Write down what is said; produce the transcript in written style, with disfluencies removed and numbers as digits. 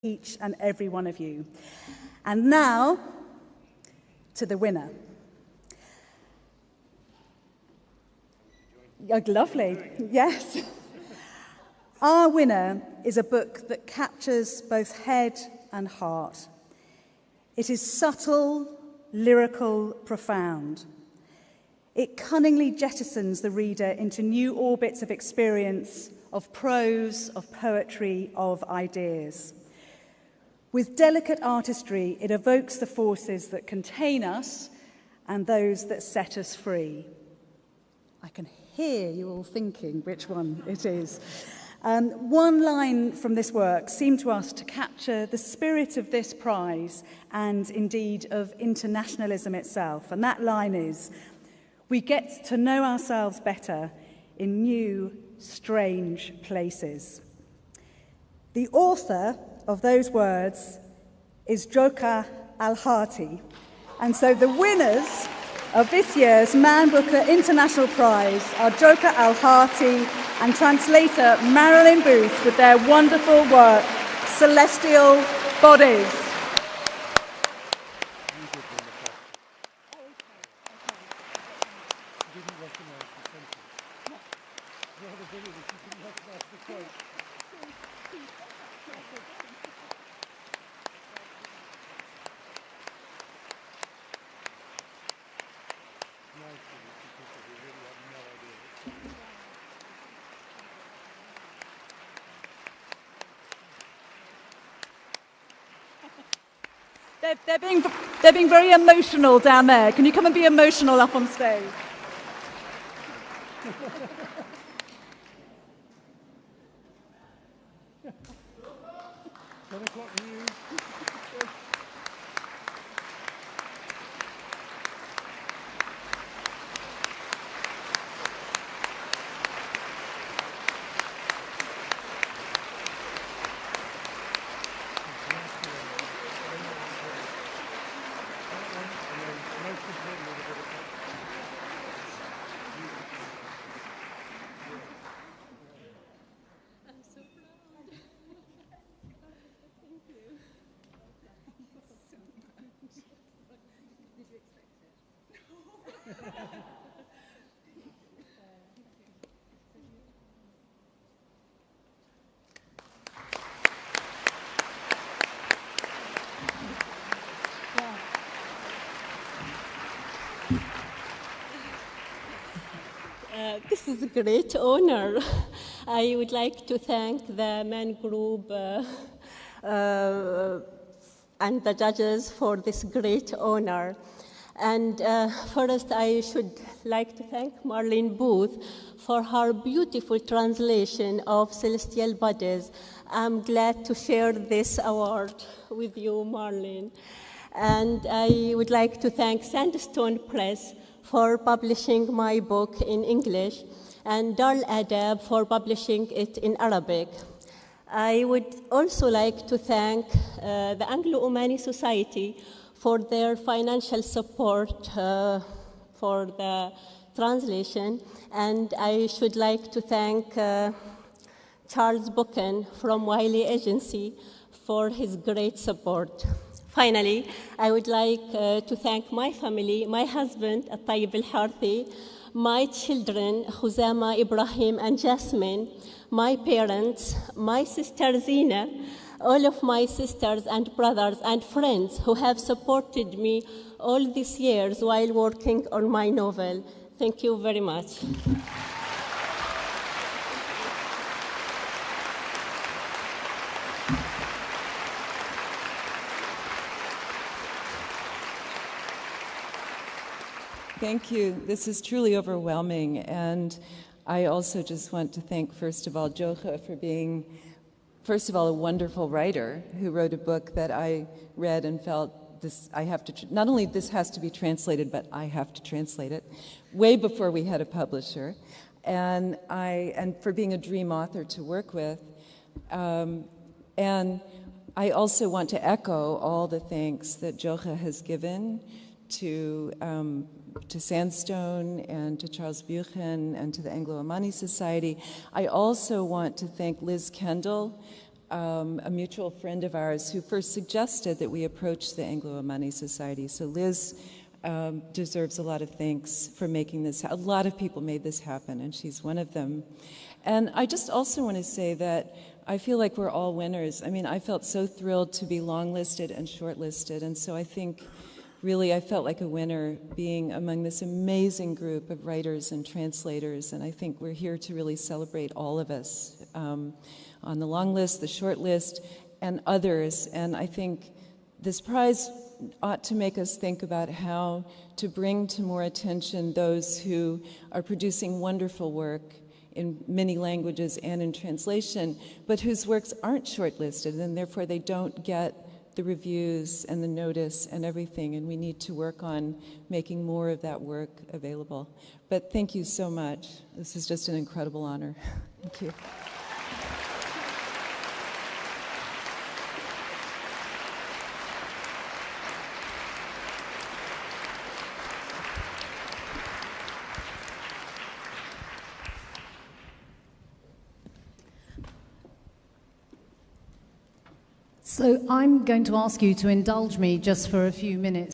each and every one of you. And now, to the winner. Oh, lovely, yes. Our winner is a book that captures both head and heart. It is subtle, lyrical, profound. It cunningly jettisons the reader into new orbits of experience, of prose, of poetry, of ideas. With delicate artistry, it evokes the forces that contain us and those that set us free. I can hear you all thinking which one it is. One line from this work seemed to us to capture the spirit of this prize and indeed of internationalism itself. And that line is, "We get to know ourselves better in new, strange places." The author of those words is Joka Harthi. And so the winners of this year's Man Booker International Prize are Joka Harthi and translator Marilyn Booth with their wonderful work, Celestial Bodies. They're being very emotional down there. Can you come and be emotional up on stage? This is a great honor. I would like to thank the Man Group and the judges for this great honor. And first, I should like to thank Marlene Booth for her beautiful translation of Celestial Bodies. I'm glad to share this award with you, Marlene. And I would like to thank Sandstone Press for publishing my book in English, and Dar Adab for publishing it in Arabic. I would also like to thank the Anglo-Omani Society for their financial support for the translation, and I should like to thank Charles Buchan from Wiley Agency for his great support. Finally, I would like to thank my family, my husband, At-Tayyib Al-Harthi, my children, Khuzama, Ibrahim, and Jasmine, my parents, my sister Zina, all of my sisters and brothers and friends who have supported me all these years while working on my novel. Thank you very much. Thank you. This is truly overwhelming. And I also just want to thank, first of all, Joka for being, first of all, a wonderful writer who wrote a book that I read and felt this, I have to, not only this has to be translated, but I have to translate it way before we had a publisher. And for being a dream author to work with. And I also want to echo all the thanks that Joka has given to Sandstone and to Charles Buchan and to the Anglo-Omani Society. I also want to thank Liz Kendall a mutual friend of ours who first suggested that we approach the Anglo-Omani Society. So Liz deserves a lot of thanks for making this. A lot of people made this happen, and she's one of them. And I just also want to say that I feel like we're all winners. I mean, I felt so thrilled to be longlisted and shortlisted, and so I think really I felt like a winner being among this amazing group of writers and translators, and I think we're here to really celebrate all of us on the long list, the short list, and others. And I think this prize ought to make us think about how to bring to more attention those who are producing wonderful work in many languages and in translation, but whose works aren't shortlisted, and therefore they don't get the reviews and the notice and everything, and we need to work on making more of that work available. But thank you so much. This is just an incredible honor. Thank you. So I'm going to ask you to indulge me just for a few minutes.